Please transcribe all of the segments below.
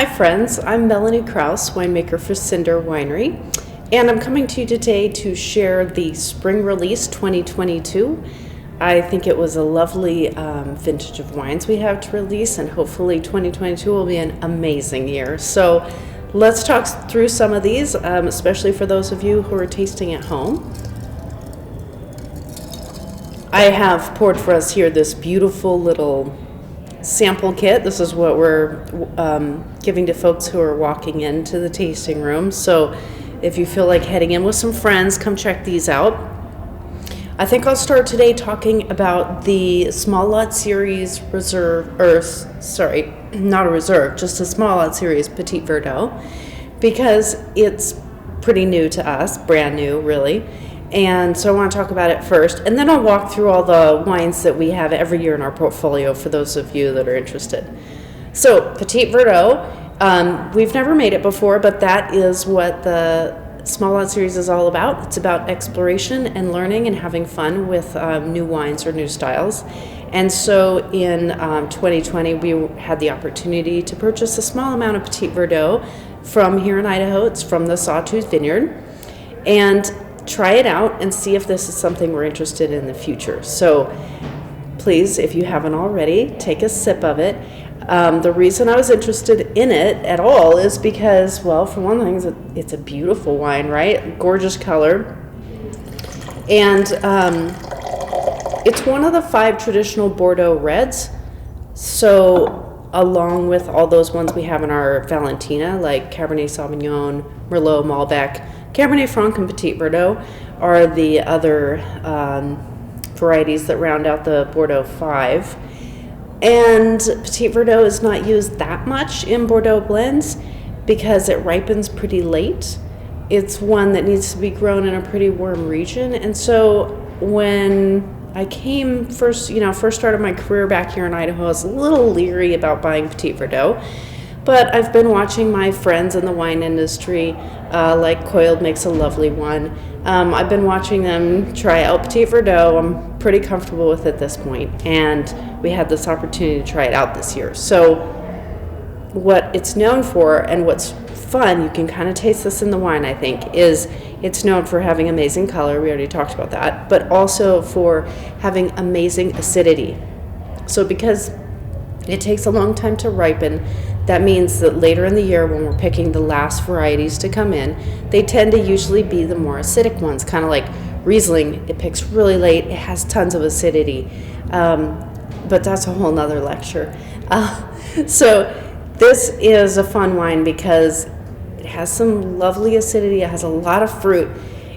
Hi friends, I'm Melanie Krause, winemaker for Cinder Winery, and I'm coming to you today to share the spring release 2022. I think it was a lovely vintage of wines we have to release, and hopefully 2022 will be an amazing year. So let's talk through some of these, especially for those of you who are tasting at home. I have poured for us here this beautiful little sample kit. This is what we're giving to folks who are walking into the tasting room. So if you feel like heading in with some friends, come check these out. I think I'll start today talking about the small lot series reserve, not a reserve, just a small lot series Petit Verdot, because it's pretty new to us, brand new really. And so I want to talk about it first, and then I'll walk through all the wines that we have every year in our portfolio for those of you that are interested. So Petit Verdot, we've never made it before, but that is what the Small Lot Series is all about. It's about exploration and learning and having fun with new wines or new styles. And so in 2020, we had the opportunity to purchase a small amount of Petit Verdot from here in Idaho. It's from the Sawtooth Vineyard. And try it out and see if this is something we're interested in the future. So please, if you haven't already, take a sip of it. The reason I was interested in it at all is because, well, for one thing, it's a beautiful wine, right? Gorgeous color. And it's one of the 5 traditional Bordeaux reds. So along with all those ones we have in our Valentina, like Cabernet Sauvignon, Merlot, Malbec, Cabernet Franc and Petit Verdot are the other varieties that round out the Bordeaux 5. And Petit Verdot is not used that much in Bordeaux blends because it ripens pretty late. It's one that needs to be grown in a pretty warm region. And so when I came first started my career back here in Idaho, I was a little leery about buying Petit Verdot. But I've been watching my friends in the wine industry, like Coiled makes a lovely one. I've been watching them try out Petit Verdot. I'm pretty comfortable with it at this point, and we had this opportunity to try it out this year. So what it's known for, and what's fun, you can kind of taste this in the wine, I think, is it's known for having amazing color. We already talked about that, but also for having amazing acidity. So because it takes a long time to ripen, that means that later in the year when we're picking the last varieties to come in, they tend to usually be the more acidic ones, kind of like Riesling. It picks really late, it has tons of acidity, but that's a whole nother lecture. So this is a fun wine because it has some lovely acidity, it has a lot of fruit.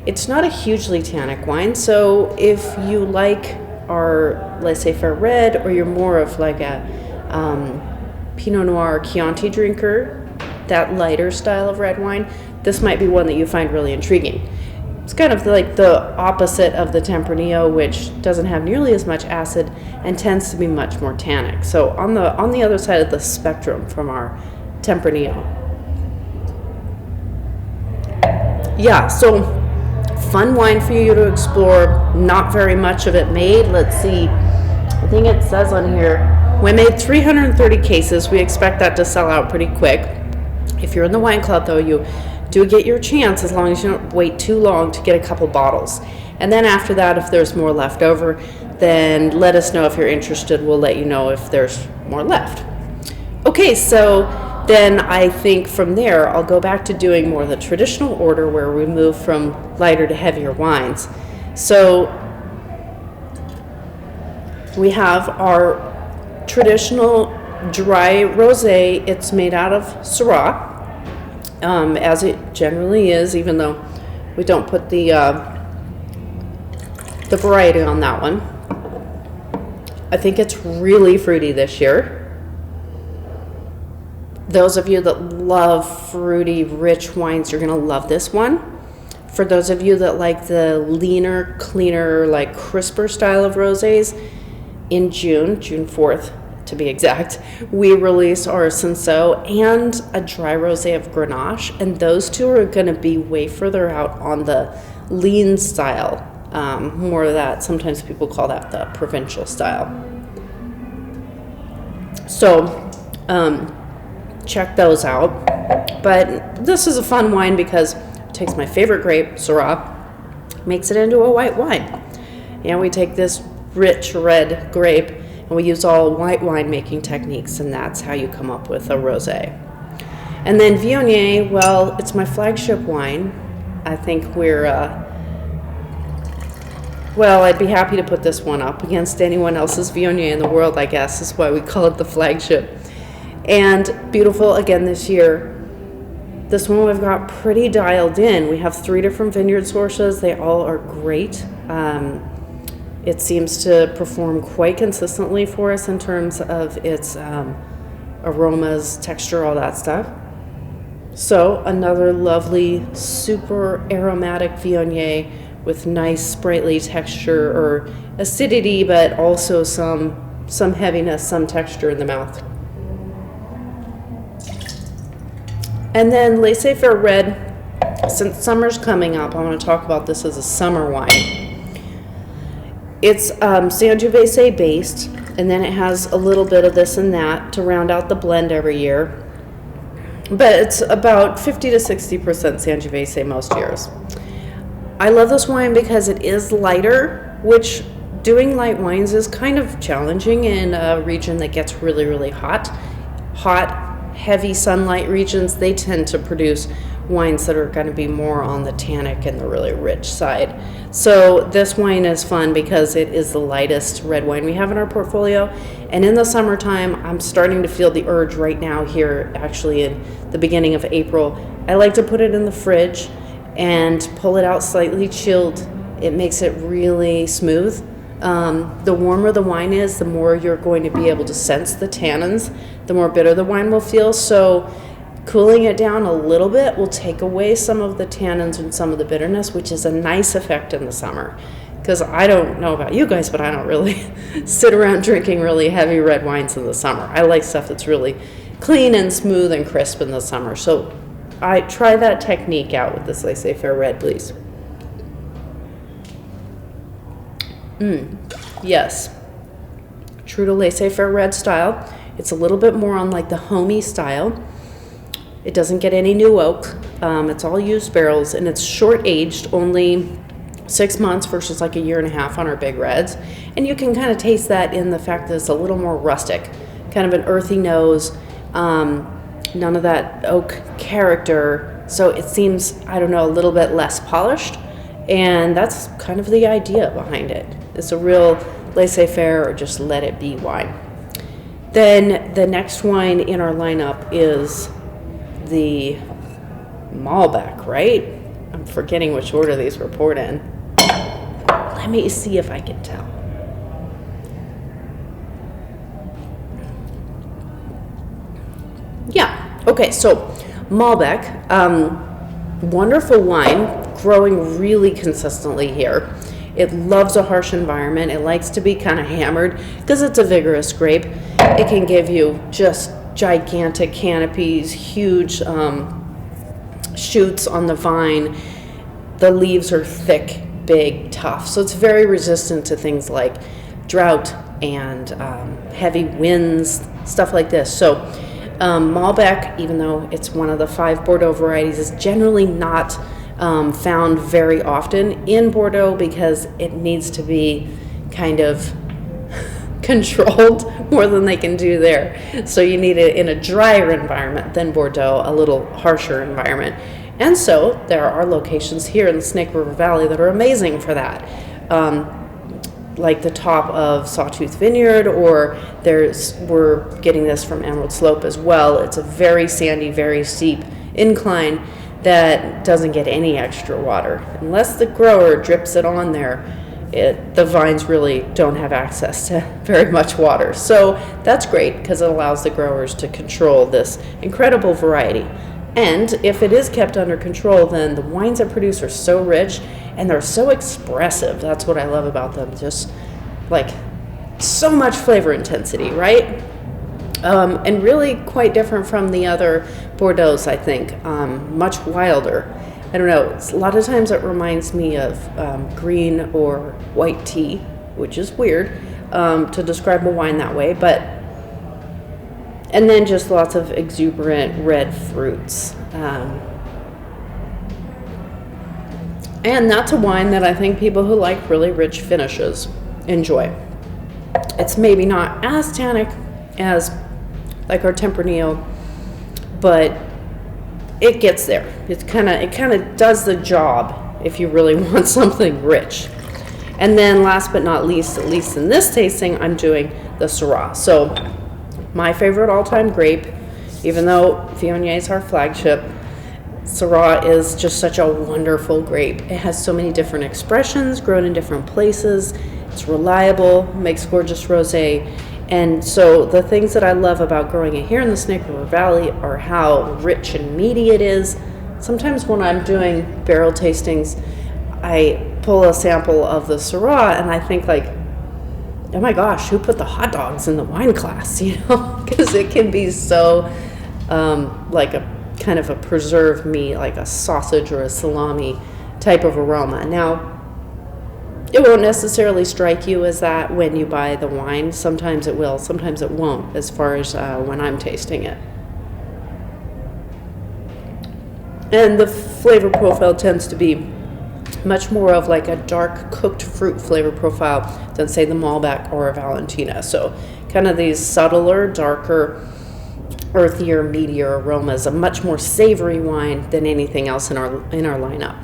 It's not a hugely tannic wine, so if you like our laissez-faire red, or you're more of like a Pinot Noir Chianti drinker, that lighter style of red wine, this might be one that you find really intriguing. It's kind of like the opposite of the Tempranillo, which doesn't have nearly as much acid and tends to be much more tannic. So on the other side of the spectrum from our Tempranillo. Yeah, so fun wine for you to explore. Not very much of it made. Let's see. I think it says on here, we made 330 cases. We expect that to sell out pretty quick. If you're in the wine club, though, you do get your chance as long as you don't wait too long to get a couple bottles. And then after that, if there's more left over, then let us know if you're interested. We'll let you know if there's more left. Okay, so then I think from there, I'll go back to doing more of the traditional order where we move from lighter to heavier wines. So we have our traditional dry rosé. It's made out of Syrah, as it generally is, even though we don't put the variety on that one. I think it's really fruity this year. Those of you that love fruity, rich wines, you're going to love this one. For those of you that like the leaner, cleaner, like crisper style of rosés, in June 4th to be exact, we release our Cinsault and a dry rosé of Grenache, and those two are going to be way further out on the lean style, more of that, sometimes people call that the provincial style. So check those out. But this is a fun wine because it takes my favorite grape, Syrah, makes it into a white wine. And we take this rich red grape and we use all white wine making techniques, and that's how you come up with a rosé. And then Viognier, well, it's my flagship wine. I think well, I'd be happy to put this one up against anyone else's Viognier in the world, I guess. That's why we call it the flagship. And beautiful again this year. This one we've got pretty dialed in. We have 3 different vineyard sources. They all are great. It seems to perform quite consistently for us in terms of its aromas, texture, all that stuff. So another lovely, super aromatic Viognier with nice sprightly texture or acidity, but also some heaviness, some texture in the mouth. And then Laissez-Faire Red, since summer's coming up, I want to talk about this as a summer wine. It's Sangiovese based, and then it has a little bit of this and that to round out the blend every year. But it's about 50 to 60% Sangiovese most years. I love this wine because it is lighter, which doing light wines is kind of challenging in a region that gets really, really hot. Heavy sunlight regions, they tend to produce wines that are going to be more on the tannic and the really rich side. So this wine is fun because it is the lightest red wine we have in our portfolio. And in the summertime, I'm starting to feel the urge right now here, actually in the beginning of April. I like to put it in the fridge and pull it out slightly chilled. It makes it really smooth. The warmer the wine is, the more you're going to be able to sense the tannins, the more bitter the wine will feel. So cooling it down a little bit will take away some of the tannins and some of the bitterness, which is a nice effect in the summer. Because I don't know about you guys, but I don't really sit around drinking really heavy red wines in the summer. I like stuff that's really clean and smooth and crisp in the summer. So I try that technique out with this Laissez-Faire Red, please. Yes, true to Laissez-Faire Red style. It's a little bit more on like the homey style. It doesn't get any new oak. It's all used barrels, and it's short aged, only 6 months versus like a year and a half on our big reds. And you can kind of taste that in the fact that it's a little more rustic, kind of an earthy nose, none of that oak character. So it seems, I don't know, a little bit less polished. And that's kind of the idea behind it. It's a real laissez-faire or just let it be wine. Then the next wine in our lineup is the Malbec, right? I'm forgetting which order these were poured in. Let me see if I can tell. Yeah, okay, so Malbec, wonderful wine, growing really consistently here. It loves a harsh environment. It likes to be kind of hammered because it's a vigorous grape. It can give you just gigantic canopies, huge shoots on the vine. The leaves are thick, big, tough. So it's very resistant to things like drought and heavy winds, stuff like this. So Malbec, even though it's one of the 5 Bordeaux varieties, is generally not found very often in Bordeaux because it needs to be kind of controlled more than they can do there. So you need it in a drier environment than Bordeaux, a little harsher environment. And so there are locations here in the Snake River Valley that are amazing for that. Like the top of Sawtooth Vineyard, or we're getting this from Emerald Slope as well. It's a very sandy, very steep incline that doesn't get any extra water. Unless the grower drips it on there, the vines really don't have access to very much water. So that's great because it allows the growers to control this incredible variety. And if it is kept under control, then the wines that produce are so rich and they're so expressive. That's what I love about them. Just like so much flavor intensity, right? And really quite different from the other Bordeaux, I think. Much wilder. I don't know. A lot of times it reminds me of green or white tea, which is weird to describe a wine that way. But And then just lots of exuberant red fruits. And that's a wine that I think people who like really rich finishes enjoy. It's maybe not as tannic as like our Tempranillo, but it gets there. It kind of does the job if you really want something rich. And then last but not least, at least in this tasting, I'm doing the Syrah. So my favorite all-time grape, even though Viognier is our flagship, Syrah is just such a wonderful grape. It has so many different expressions, grown in different places. It's reliable, makes gorgeous rosé. And so the things that I love about growing it here in the Snake River Valley are how rich and meaty it is. Sometimes when I'm doing barrel tastings, I pull a sample of the Syrah and I think like, oh my gosh, who put the hot dogs in the wine class? You know, because it can be so like a kind of a preserved meat, like a sausage or a salami type of aroma. Now, it won't necessarily strike you as that when you buy the wine. Sometimes it will, sometimes it won't, as far as when I'm tasting it. And the flavor profile tends to be much more of like a dark cooked fruit flavor profile than say the Malbec or a Valentina. So kind of these subtler, darker, earthier, meatier aromas, a much more savory wine than anything else in our lineup.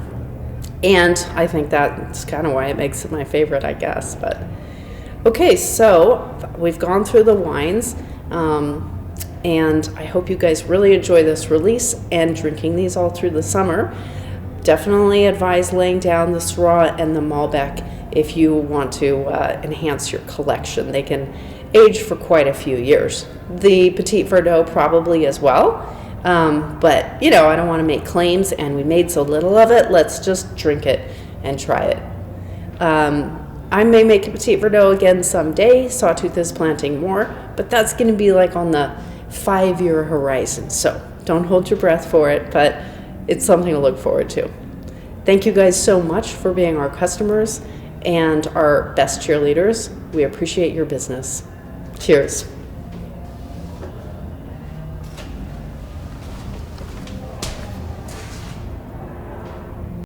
And I think that's kind of why it makes it my favorite, I guess. But okay, so we've gone through the wines, and I hope you guys really enjoy this release and drinking these all through the summer. Definitely advise laying down the Syrah and the Malbec if you want to enhance your collection. They can age for quite a few years. The Petit Verdot probably as well. But, you know, I don't want to make claims, and we made so little of it. Let's just drink it and try it. I may make a Petit Verdot again someday. Sawtooth is planting more, but that's going to be like on the 5-year horizon. So don't hold your breath for it, but it's something to look forward to. Thank you guys so much for being our customers and our best cheerleaders. We appreciate your business. Cheers.